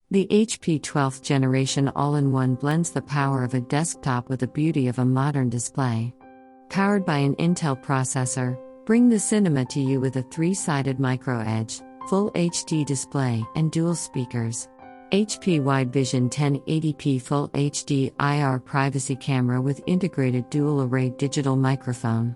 The HP 12th generation all-in-one blends the power of a desktop with the beauty of a modern display. Powered by an Intel processor, bring the cinema to you with a 3-sided micro-edge, Full HD display, and dual speakers. HP Wide Vision 1080p Full HD IR privacy camera with integrated dual-array digital microphone.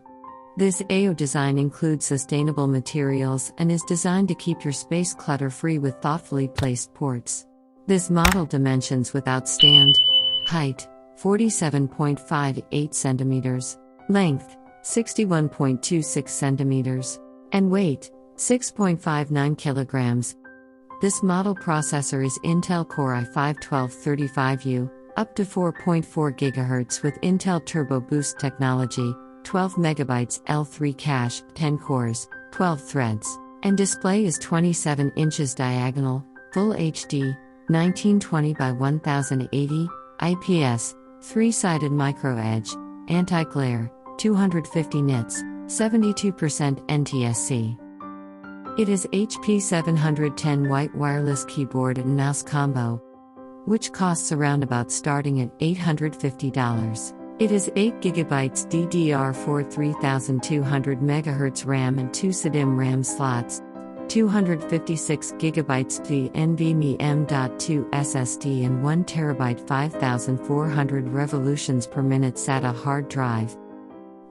This AO design includes sustainable materials and is designed to keep your space clutter-free with thoughtfully placed ports. This model dimensions without stand: height, 47.58 centimeters, length, 61.26 centimeters, and weight, 6.59 kilograms. This model processor is Intel Core i5-1235U, up to 4.4 GHz with Intel Turbo Boost technology, 12 MB L3 cache, 10 cores, 12 threads, and display is 27 inches diagonal, Full HD, 1920 by 1080, IPS, 3-sided micro-edge, anti-glare, 250 nits, 72% NTSC. It is HP 710 white wireless keyboard and mouse combo, which costs around about starting at $850. It is 8GB DDR4 3200 MHz RAM and 2 SDIMM RAM slots, 256GB NVMe M.2 SSD and 1TB 5400 revolutions per minute SATA hard drive.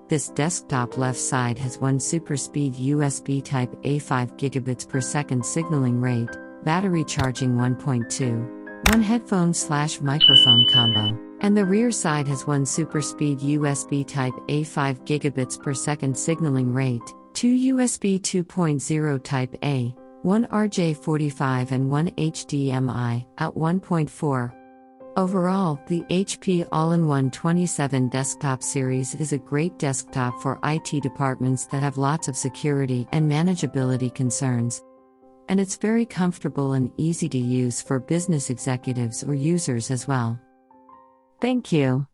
This desktop left side has one super speed USB Type-A 5 gigabits per second signaling rate, battery charging 1.2, one headphone/microphone combo, and the rear side has one super speed USB Type-A 5 gigabits per second signaling rate, two USB 2.0 Type-A, one RJ45 and one HDMI out 1.4. Overall, the HP All-in-One 27 Desktop Series is a great desktop for IT departments that have lots of security and manageability concerns. And it's very comfortable and easy to use for business executives or users as well. Thank you.